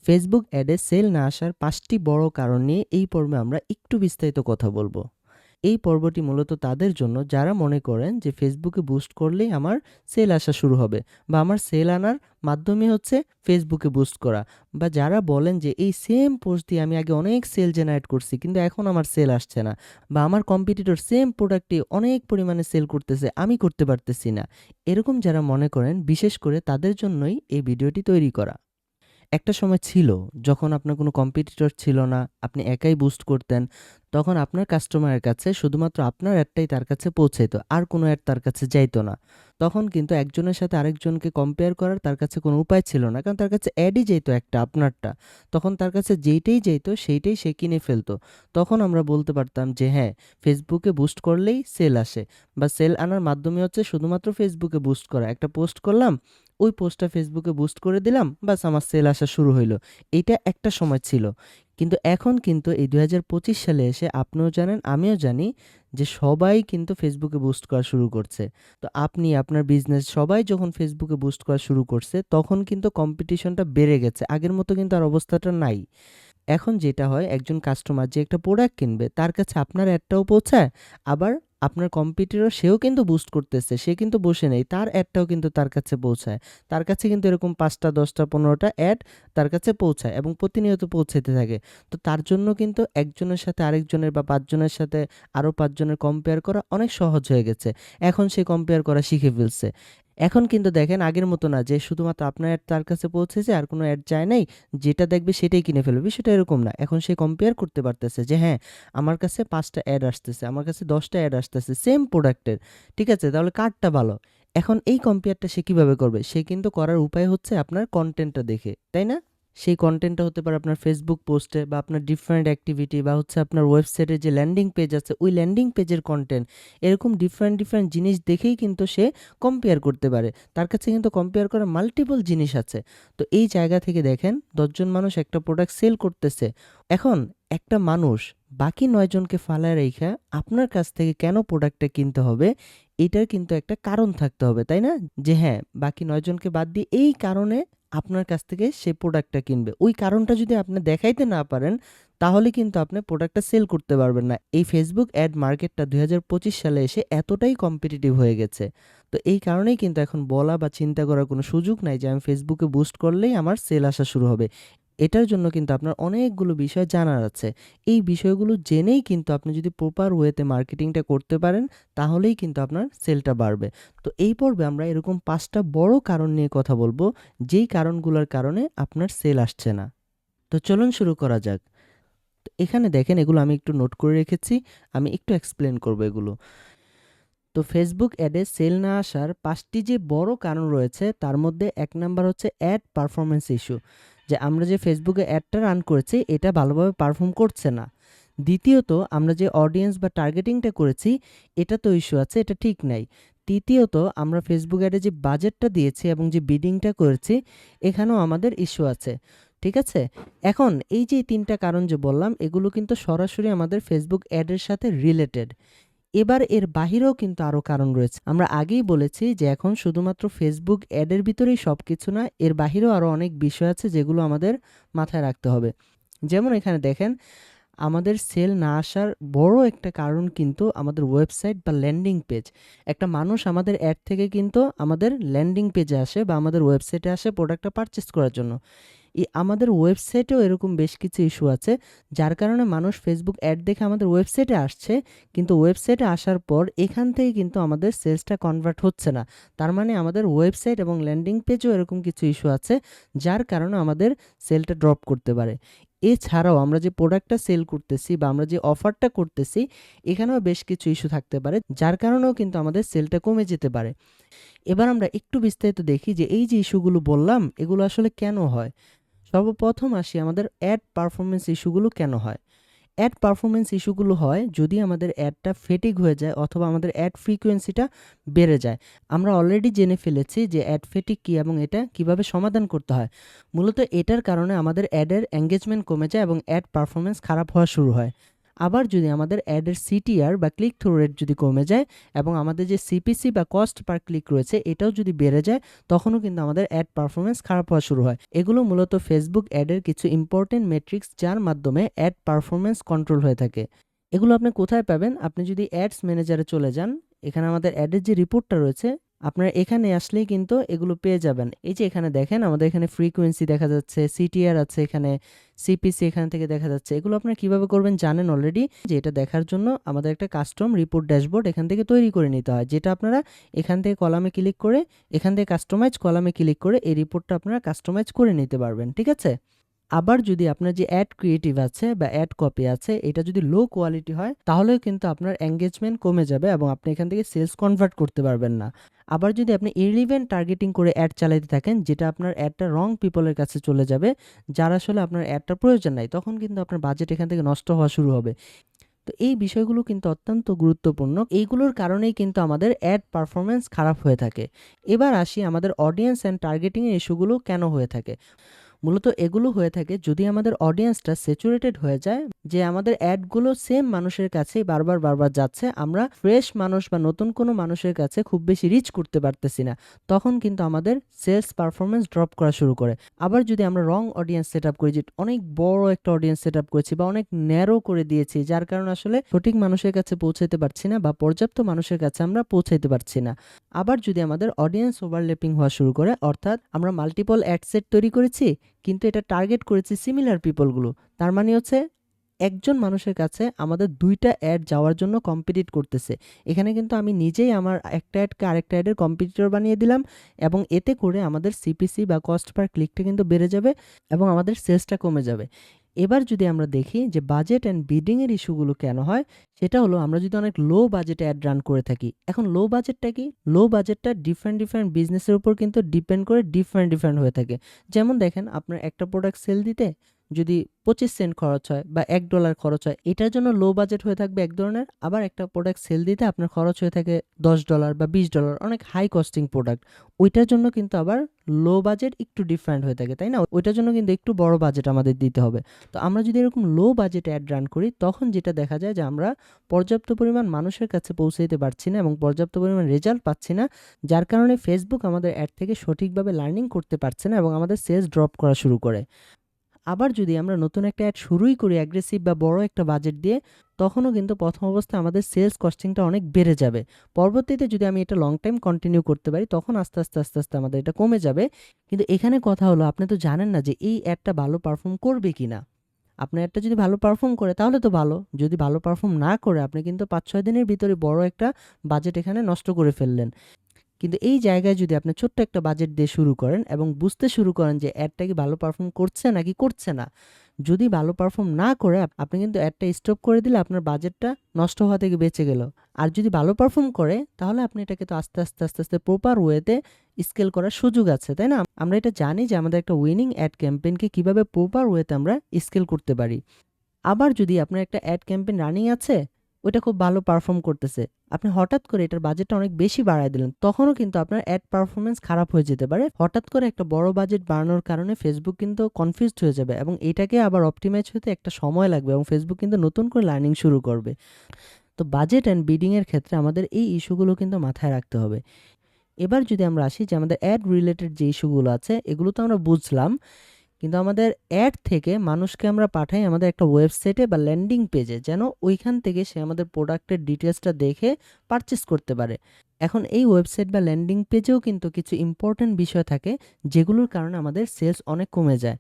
Facebook অ্যাডে sell না আসার ৫টি বড় কারণ নিয়ে এই পর্বে আমরা একটু বিস্তারিত কথা বলবো। এই পর্বটি মূলত তাদের জন্য যারা মনে করেন যে ফেসবুকে বুস্ট করলেই আমার সেল আসা শুরু হবে, বা আমার সেল আনার মাধ্যমে হচ্ছে ফেসবুকে বুস্ট করা, বা যারা বলেন যে এই সেম পোস্ট দিয়ে আমি আগে অনেক সেল জেনারেট করছি কিন্তু এখন আমার সেল আসছে না, বা আমার কম্পিটিটর সেম প্রোডাক্টটি অনেক পরিমাণে সেল করতেছে আমি করতে পারতেছি না। এরকম যারা মনে করেন, বিশেষ করে তাদের জন্যই এই ভিডিওটি তৈরি করা। একটা সময় ছিল যখন আপনার কোনো কম্পিটিটর ছিল না, আপনি একাই বুস্ট করতেন। তখন আপনার কাস্টমারের কাছে শুধুমাত্র আপনার অ্যাডটাই তার কাছে পৌঁছাইত, আর কোনো অ্যাড তার কাছে যাইতো না। তখন কিন্তু একজনের সাথে আরেকজনকে কম্পেয়ার করার তার কাছে কোনো উপায় ছিল না, কারণ তার কাছে অ্যাডই যেত একটা আপনারটা। তখন তার কাছে যেইটাই যেত সেইটাই সে কিনে ফেলতো। তখন আমরা বলতে পারতাম যে হ্যাঁ, ফেসবুকে বুস্ট করলেই সেল আসে, বা সেল আনার মাধ্যমে হচ্ছে শুধুমাত্র ফেসবুকে বুস্ট করা। একটা পোস্ট করলাম, ওই পোস্টটা ফেসবুকে বুস্ট করে দিলাম, বাস আমার সেল আসা শুরু হইলো। এইটা একটা সময় ছিল। কিন্তু এখন কিন্তু এই ২০২৫ সালে এসে আপনিও জানেন, আমিও জানি যে সবাই কিন্তু ফেসবুকে বুস্ট করা শুরু করছে। তো আপনি, আপনার বিজনেস সবাই যখন ফেসবুকে বুস্ট করা শুরু করছে, তখন কিন্তু কম্পিটিশনটা বেড়ে গেছে। আগের মতো কিন্তু আর অবস্থাটা নাই। এখন যেটা হয়, একজন কাস্টমার যে একটা প্রোডাক্ট কিনবে তার কাছে আপনার অ্যাডটাও পৌঁছায়, আবার আপনার কম্পিটিটর সেও কিন্তু বুস্ট করতেছে, সে কিন্তু বসে নেই, তার অ্যাডটাও কিন্তু তার কাছে পৌঁছায়। তার কাছে কিন্তু এরকম ৫টা ১০টা ১৫টা অ্যাড তার কাছে পৌঁছায় এবং প্রতিনিয়ত পৌঁছাতে থাকে। তো তার জন্য কিন্তু একজনের সাথে আরেকজনের বা ৫ জনের সাথে আরও ৫ জনের কম্পেয়ার করা অনেক সহজ হয়ে গেছে। এখন সে কম্পেয়ার করা শিখে ফেলছে। এখন কিন্তু দেখেন আগের মতো না যে শুধুমাত্র আপনার অ্যাড তার কাছে পৌঁছেছে আর কোনো অ্যাড যায় নাই, যেটা দেখবে সেটাই কিনে ফেলবে। বিষয়টা এরকম না। এখন সে কম্পেয়ার করতে পারতেছে যে হ্যাঁ, আমার কাছে ৫টা অ্যাড আসতেছে, আমার কাছে ১০টা অ্যাড আসতেছে সেম প্রোডাক্টের। ঠিক আছে? তাহলে কারটা ভালো? এখন এই কম্পেয়ারটা সে কিভাবে করবে? সে কিন্তু করার উপায় হচ্ছে আপনার কনটেন্টটা দেখে, তাই না? সেই কনটেন্টটা হতে পারে আপনার ফেসবুক পোস্টে, বা আপনার ডিফারেন্ট অ্যাক্টিভিটি, বা হচ্ছে আপনার ওয়েবসাইটের যে ল্যান্ডিং পেজ আছে ওই ল্যান্ডিং পেজের কনটেন্ট। এরকম ডিফারেন্ট জিনিস দেখেই কিন্তু সে কম্পেয়ার করতে পারে। তার কাছে কিন্তু কম্পেয়ার করার মাল্টিপল জিনিস আছে। তো এই জায়গা থেকে দেখেন ১০ জন মানুষ একটা প্রোডাক্ট সেল করতেছে। এখন একটা মানুষ বাকি ৯ জনকে ফালায় রাইখা আপনার কাছ থেকে কেন প্রোডাক্টটা কিনতে হবে? এটার কিন্তু একটা কারণ থাকতে হবে, তাই না? যে হ্যাঁ, বাকি ৯ জনকে বাদ দিয়ে এই কারণে আপনার কাছ থেকে সে প্রোডাক্টটা কিনবে। ওই কারণটা যদি আপনি দেখাইতে না পারেন, তাহলে কিন্তু আপনি প্রোডাক্টটা সেল করতে পারবেন না। এই ফেসবুক অ্যাড মার্কেটটা ২০২৫ সালে এসে এতটাই কম্পিটিটিভ হয়ে গেছে। তো এই কারণেই কিন্তু এখন বলা বা চিন্তা করার কোনো সুযোগ নাই যে আমি ফেসবুকে বুস্ট করলেই আমার সেল আসা শুরু হবে। এটার জন্য কিন্তু আপনার অনেকগুলো বিষয় জানার আছে। এই বিষয়গুলো জেনেই কিন্তু আপনি যদি প্রপার ওয়েতে মার্কেটিংটা করতে পারেন, তাহলেই কিন্তু আপনার সেলটা বাড়বে। তো এই পর্বে আমরা এরকম ৫টা বড় কারণ নিয়ে কথা বলবো, যেই কারণগুলোর কারণে আপনার সেল আসছে না। তো চলুন শুরু করা যাক। তো এখানে দেখেন, এগুলো আমি একটু নোট করে রেখেছি। আমি একটু এক্সপ্লেন করব এগুলো। তো ফেসবুক অ্যাডে সেল না আসার ৫টি যে বড় কারণ রয়েছে, তার মধ্যে ১ নাম্বার হচ্ছে অ্যাড পারফরম্যান্স ইস্যু। যে আমরা যে ফেসবুকে অ্যাডটা রান করেছি এটা ভালোভাবে পারফর্ম করছে না। দ্বিতীয়ত, আমরা যে অডিয়েন্স বা টার্গেটিংটা করেছি এটা তো ইস্যু আছে, এটা ঠিক নাই। তৃতীয়ত, আমরা ফেসবুক অ্যাডে যে বাজেটটা দিয়েছি এবং যে বিডিংটা করেছি এখানেও আমাদের ইস্যু আছে। ঠিক আছে? এখন এই যে ৩টা কারণ যে বললাম, এগুলো কিন্তু সরাসরি আমাদের ফেসবুক অ্যাডের সাথে রিলেটেড। এবার এর বাহিরেও কিন্তু আরো কারণ রয়েছে। আমরা আগেই বলেছি যে এখন শুধুমাত্র ফেসবুক অ্যাডের ভিতরেই সবকিছু না, এর বাহিরেও আরো অনেক বিষয় আছে যেগুলো আমাদের মাথায় রাখতে হবে। যেমন এখানে দেখেন, আমাদের সেল না আসার বড় একটা কারণ কিন্তু আমাদের ওয়েবসাইট বা ল্যান্ডিং পেজ। একটা মানুষ আমাদের অ্যাড থেকে কিন্তু আমাদের ল্যান্ডিং পেজে আসে বা আমাদের ওয়েবসাইটে আসে প্রোডাক্টটা পারচেজ করার জন্য। আমাদের ওয়েবসাইটেও এরকম বেশ কিছু ইস্যু আছে, যার কারণে মানুষ ফেসবুক অ্যাড দেখে আমাদের ওয়েবসাইটে আসছে, কিন্তু ওয়েবসাইটে আসার পর এখান থেকে কিন্তু আমাদের সেলসটা কনভার্ট হচ্ছে না। তার মানে আমাদের ওয়েবসাইট এবং ল্যান্ডিং পেজেও এরকম কিছু ইস্যু আছে, যার কারণে আমাদের সেলটা ড্রপ করতে পারে। এছাড়াও আমরা যে প্রোডাক্টটা সেল করতেছি বা আমরা যে অফারটা করতেছি, এখানেও বেশ কিছু ইস্যু থাকতে পারে, যার কারণেও কিন্তু আমাদের সেলটা কমে যেতে পারে। এবার আমরা একটু বিস্তারিত দেখি যে এই যে ইস্যুগুলো বললাম এগুলো আসলে কেন হয়। সর্বপ্রথম আসি, আমাদের অ্যাড পারফরমেন্স ইস্যুগুলো কেন হয়। অ্যাড পারফরমেন্স ইস্যুগুলো হয় যদি আমাদের অ্যাডটা ফেটিগ হয়ে যায় অথবা আমাদের অ্যাড ফ্রিকোয়েন্সিটা বেড়ে যায়। আমরা অলরেডি জেনে ফেলেছি যে অ্যাড ফেটিগ কী এবং এটা কিভাবে সমাধান করতে হয়। মূলত এটার কারণে আমাদের অ্যাডের এঙ্গেজমেন্ট কমে যায় এবং অ্যাড পারফরমেন্স খারাপ হওয়া শুরু হয়। আবার যদি আমাদের অ্যাডের সিটিআর বা ক্লিক থ্রু রেট যদি কমে যায় এবং আমাদের যে সিপিসি বা কস্ট পার ক্লিক রয়েছে এটাও যদি বেড়ে যায়, তখনও কিন্তু আমাদের অ্যাড পারফরমেন্স খারাপ হওয়া শুরু হয়। এগুলো মূলত ফেসবুক অ্যাডের কিছু ইম্পর্টেন্ট মেট্রিক্স, যার মাধ্যমে অ্যাড পারফরমেন্স কন্ট্রোল হয়ে থাকে। এগুলো আপনি কোথায় পাবেন? আপনি যদি অ্যাডস ম্যানেজারে চলে যান, এখানে আমাদের অ্যাডের যে রিপোর্টটা রয়েছে, আপনারা এখানে আসলেই কিন্তু এগুলো পেয়ে যাবেন। এই যে এখানে দেখেন, আমাদের এখানে ফ্রিকোয়েন্সি দেখা যাচ্ছে, সিটিআর আছে, এখানে সিপিসি এখান থেকে দেখা যাচ্ছে। এগুলো আপনারা কিভাবে করবেন জানেন অলরেডি, যে এটা দেখার জন্য আমাদের একটা কাস্টম রিপোর্ট ড্যাশবোর্ড এখান থেকে তৈরি করে নিতে হয়, যেটা আপনারা এখান থেকে কলামে ক্লিক করে, এখান থেকে কাস্টমাইজ কলামে ক্লিক করে এই রিপোর্টটা আপনারা কাস্টমাইজ করে নিতে পারবেন। ঠিক আছে? আবার যদি আপনার যে অ্যাড ক্রিয়েটিভ আছে বা অ্যাড কপি আছে, এটা যদি লো কোয়ালিটি হয়, তাহলেও কিন্তু আপনার এঙ্গেজমেন্ট কমে যাবে এবং আপনি এখান থেকে সেলস কনভার্ট করতে পারবেন না। আবার যদি আপনি ইররিলেভেন্ট টার্গেটিং করে অ্যাড চালাতে থাকেন, যেটা আপনার অ্যাডটা রং পিপলের কাছে চলে যাবে, যার আসলে আপনার অ্যাডটার প্রয়োজন নাই, তখন কিন্তু আপনার বাজেট এখান থেকে নষ্ট হওয়া শুরু হবে। তো এই বিষয়গুলো কিন্তু অত্যন্ত গুরুত্বপূর্ণ। এইগুলোর কারণেই কিন্তু আমাদের অ্যাড পারফরমেন্স খারাপ হয়ে থাকে। এবার আসি আমাদের অডিয়েন্স অ্যান্ড টার্গেটিংয়ের ইস্যুগুলো কেন হয়ে থাকে। মূলত এগুলো হয়ে থাকে যদি আমাদের অডিয়েন্সটা স্যাচুরেটেড হয়ে যায়, যে আমাদের অ্যাডগুলো সেম মানুষের কাছেই বারবার বারবার যাচ্ছে, আমরা ফ্রেশ মানুষ বা নতুন কোনো মানুষের কাছে খুব বেশি রিচ করতে পারতেছি না, তখন কিন্তু আমাদের সেলস পারফরমেন্স ড্রপ করা শুরু করে। আবার যদি আমরা রং অডিয়েন্স সেট আপ করি, যে অনেক বড় একটা অডিয়েন্স সেট আপ করেছি বা অনেক ন্যারো করে দিয়েছি, যার কারণে আসলে সঠিক মানুষের কাছে পৌঁছাতে পারছি না বা পর্যাপ্ত মানুষের কাছে আমরা পৌঁছাইতে পারছি না। আবার যদি আমাদের অডিয়েন্স ওভারল্যাপিং হওয়া শুরু করে, অর্থাৎ আমরা মাল্টিপল অ্যাড সেট তৈরি করেছি কিন্তু এটা টার্গেট করেছি সিমিলার পিপলগুলো, তার মানে হচ্ছে একজন মানুষের কাছে আমাদের দুইটা অ্যাড যাওয়ার জন্য কম্পিটিট করতেছে। এখানে কিন্তু আমি নিজেই আমার একটা অ্যাডকে আরেকটা অ্যাডের কম্পিটিটর বানিয়ে দিলাম এবং এতে করে আমাদের সিপিসি বা কস্ট পার ক্লিকটা কিন্তু বেড়ে যাবে এবং আমাদের সেলসটা কমে যাবে। এবার যদি আমরা দেখি যে বাজেট অ্যান্ড বিডিংয়ের ইস্যুগুলো কেন হয়, সেটা হলো আমরা যদি অনেক লো বাজেটে অ্যাড রান করে থাকি। এখন লো বাজেটটা কি? লো বাজেটটা ডিফারেন্ট ডিফারেন্ট বিজনেসের উপর কিন্তু ডিপেন্ড করে ডিফারেন্ট ডিফারেন্ট হয়ে থাকে। যেমন দেখেন, আপনার একটা প্রোডাক্ট সেল দিতে যদি 25 সেন্ট খরচ হয় বা $1 খরচ হয়, এটার জন্য লো বাজেট হয়ে থাকবে এক ধরনের। আবার একটা প্রোডাক্ট সেল দিতে আপনার খরচ হয়ে থাকে $10 বা $20, অনেক হাই কস্টিং প্রোডাক্ট, ওইটার জন্য কিন্তু আবার লো বাজেট একটু ডিফারেন্ট হয়ে থাকে, তাই না? ওইটার জন্য কিন্তু একটু বড় বাজেট আমাদের দিতে হবে। তো আমরা যদি এরকম লো বাজেট অ্যাড রান করি, তখন যেটা দেখা যায় যে আমরা পর্যাপ্ত পরিমাণ মানুষের কাছে পৌঁছাইতে পারছি না এবং পর্যাপ্ত পরিমাণ রেজাল্ট পাচ্ছি না, যার কারণে ফেসবুক আমাদের অ্যাড থেকে সঠিকভাবে লার্নিং করতে পারছে না এবং আমাদের সেলস ড্রপ করা শুরু করে। আবার যদি আমরা নতুন একটা অ্যাড শুরুই করি অ্যাগ্রেসিভ বা বড় একটা বাজেট দিয়ে, তখনও কিন্তু প্রথম অবস্থায় আমাদের সেলস কস্টিংটা অনেক বেড়ে যাবে। পরবর্তীতে যদি আমি এটা লং টাইম কন্টিনিউ করতে পারি, তখন আস্তে আস্তে আস্তে আস্তে আমাদের এটা কমে যাবে। কিন্তু এখানে কথা হলো, আপনি তো জানেন না যে এই অ্যাডটা ভালো পারফর্ম করবে কিনা। আপনার অ্যাডটা যদি ভালো পারফর্ম করে তাহলে তো ভালো, যদি ভালো পারফর্ম না করে আপনি কিন্তু 5-6 দিনের ভিতরে বড় একটা বাজেট এখানে নষ্ট করে ফেললেন। কিন্তু এই জায়গায় যদি আপনি ছোট্ট একটা বাজেট দিয়ে শুরু করেন এবং বুঝতে শুরু করেন যে অ্যাডটা কি ভালো পারফর্ম করছে নাকি করছে না, যদি ভালো পারফর্ম না করে আপনি কিন্তু অ্যাডটা স্টপ করে দিলে আপনার বাজেটটা নষ্ট হওয়া থেকে বেঁচে গেল। আর যদি ভালো পারফর্ম করে, তাহলে আপনি এটাকে তো আস্তে আস্তে আস্তে আস্তে প্রপার ওয়েতে স্কেল করার সুযোগ আছে, তাই না? আমরা এটা জানি যে আমাদের একটা উইনিং অ্যাড ক্যাম্পেইনকে কিভাবে প্রপার ওয়েতে আমরা স্কেল করতে পারি। আবার যদি আপনার একটা অ্যাড ক্যাম্পেইন রানিং আছে, ওইটা খুব ভালো পারফর্ম করতেছে, আপনি হঠাৎ করে এটার বাজেটটা অনেক বেশি বাড়ায় দিলেন, তখনও কিন্তু আপনার অ্যাড পারফরমেন্স খারাপ হয়ে যেতে পারে। হঠাৎ করে একটা বড় বাজেট বাড়ানোর কারণে ফেসবুক কিন্তু কনফিউজড হয়ে যাবে এবং এটাকে আবার অপটিমাইজ হতে একটা সময় লাগবে এবং ফেসবুক কিন্তু নতুন করে লার্নিং শুরু করবে। তো বাজেট অ্যান্ড বিডিংয়ের ক্ষেত্রে আমাদের এই ইস্যুগুলো কিন্তু মাথায় রাখতে হবে। এবার যদি আমরা আসি যে আমাদের অ্যাড রিলেটেড যে ইস্যুগুলো আছে, এগুলো তো আমরা বুঝলাম, কিন্তু আমাদের অ্যাড থেকে মানুষকে আমরা পাঠাই আমাদের একটা ওয়েবসাইটে বা ল্যান্ডিং পেজে, যেন ওইখান থেকে সে আমাদের প্রোডাক্টের ডিটেলসটা দেখে পারচেস করতে পারে। এখন এই ওয়েবসাইট বা ল্যান্ডিং পেজেও কিন্তু কিছু ইম্পর্ট্যান্ট বিষয় থাকে, যেগুলোর কারণে আমাদের সেলস অনেক কমে যায়।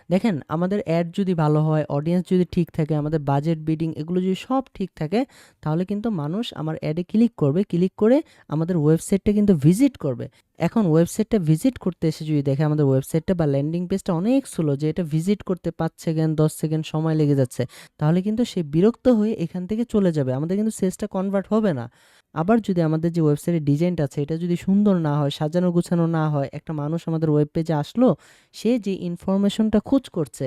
দেখেন, আমাদের অ্যাড যদি ভালো হয়, অডিয়েন্স যদি ঠিক থাকে, আমাদের বাজেট বিডিং এগুলো যদি সব ঠিক থাকে, তাহলে কিন্তু মানুষ আমার অ্যাডে ক্লিক করবে, ক্লিক করে আমাদের ওয়েবসাইটটা কিন্তু ভিজিট করবে। এখন ওয়েবসাইটটা ভিজিট করতে এসে যদি দেখে আমাদের ওয়েবসাইটটা বা ল্যান্ডিং পেজটা অনেক স্লো, যে এটা ভিজিট করতে 5 সেকেন্ড 10 সেকেন্ড সময় লেগে যাচ্ছে, তাহলে কিন্তু সে বিরক্ত হয়ে এখান থেকে চলে যাবে, আমাদের কিন্তু সেলসটা কনভার্ট হবে না। আবার যদি আমাদের যে ওয়েবসাইটের ডিজাইনটা আছে এটা যদি সুন্দর না হয়, সাজানো গুছানো না হয়, একটা মানুষ আমাদের ওয়েব পেজে আসলো, সে যে ইনফরমেশনটা খোঁজ করছে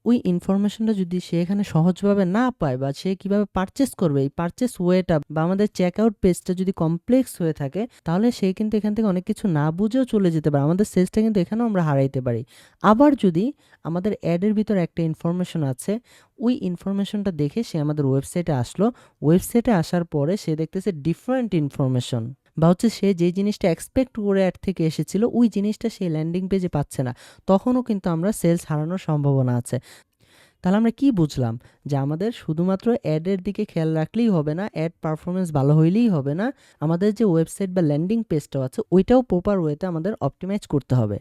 ওই ইনফরমেশনটা যদি সে এখানে সহজভাবে না পায় বা সে কিভাবে পারচেস করবে, এই পারচেস ওয়েটা বা আমাদের চেকআউট পেজটা যদি কমপ্লেক্স হয়ে থাকে, তাহলে সে কিন্তু এখান থেকে অনেক কিছু না বুঝেও চলে যেতে পারে। আমাদের সেলসটা কিন্তু এখানেও আমরা হারাইতে পারি। আবার যদি আমাদের অ্যাডের ভিতরে একটা ইনফরমেশন আছে, ওই ইনফরমেশনটা দেখে সে আমাদের ওয়েবসাইটে আসলো, ওয়েবসাইটে আসার পরে সে দেখতেছে ডিফারেন্ট ইনফরমেশন, বা হচ্ছে সে যে জিনিসটা এক্সপেক্ট করে অ্যাড থেকে এসেছিল ওই জিনিসটা সে ল্যান্ডিং পেজে পাচ্ছে না, তখনও কিন্তু আমরা সেলস হারানোর সম্ভাবনা আছে। তাহলে আমরা কি বুঝলাম? যে আমাদের শুধুমাত্র অ্যাডের দিকে খেয়াল রাখলেই হবে না, অ্যাড পারফরমেন্স ভালো হইলেই হবে না, আমাদের যে ওয়েবসাইট বা ল্যান্ডিং পেজটাও আছে ওইটাও প্রপার ওয়েতে আমাদের অপটিমাইজ করতে হবে।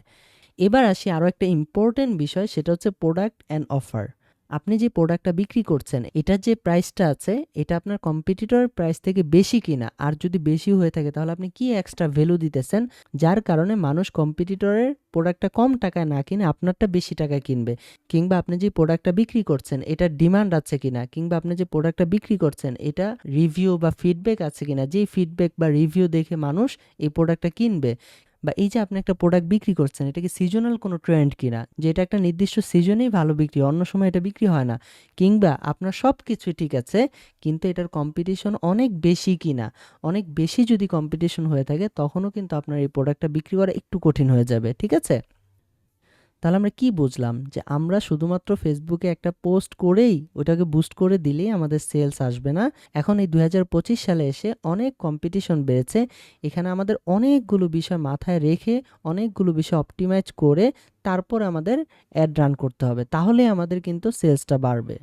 এবার আসি আরও একটা ইম্পর্টেন্ট বিষয়, সেটা হচ্ছে প্রোডাক্ট অ্যান্ড অফার। আপনি যে প্রোডাক্টটা বিক্রি করছেন এটার যে প্রাইসটা আছে এটা আপনার কম্পিটিটরের প্রাইস থেকে বেশি কিনা, আর যদি বেশি হয়ে থাকে তাহলে আপনি কি এক্সট্রা ভ্যালু দিতেছেন যার কারণে মানুষ কম্পিটিটরের প্রোডাক্টটা কম টাকায় না কিনে আপনারটা বেশি টাকায় কিনবে, কিংবা আপনি যে প্রোডাক্টটা বিক্রি করছেন এটার ডিমান্ড আছে কিনা, কিংবা আপনি যে প্রোডাক্টটা বিক্রি করছেন এটা রিভিউ বা ফিডব্যাক আছে কিনা, যেই ফিডব্যাক বা রিভিউ দেখে মানুষ এই প্রোডাক্টটা কিনবে। বা এই যে আপনি একটা প্রোডাক্ট বিক্রি করছেন এটা কি সিজনাল কোনো ট্রেন্ড কিনা, যে এটা একটা নির্দিষ্ট সিজনেই ভালো বিক্রি, অন্য সময় এটা বিক্রি হয় না, কিংবা আপনার সব কিছুই ঠিক আছে কিন্তু এটার কম্পিটিশন অনেক বেশি কিনা। অনেক বেশি যদি কম্পিটিশন হয়ে থাকে তখনও কিন্তু আপনার এই প্রোডাক্টটা বিক্রি করা একটু কঠিন হয়ে যাবে। ঠিক আছে? তাহলে আমরা কি বুঝলাম? যে আমরা শুধুমাত্র ফেসবুকে একটা পোস্ট করেই ওটাকে বুস্ট করে দিলেই আমাদের সেলস আসবে না। এখন এই 2025 সালে এসে অনেক কম্পিটিশন বেড়েছে। এখানে আমাদের অনেকগুলো বিষয় মাথায় রেখে অনেকগুলো বিষয় অপটিমাইজ করে তারপর আমাদের অ্যাড রান করতে হবে, তাহলে আমাদের কিন্তু সেলসটা বাড়বে।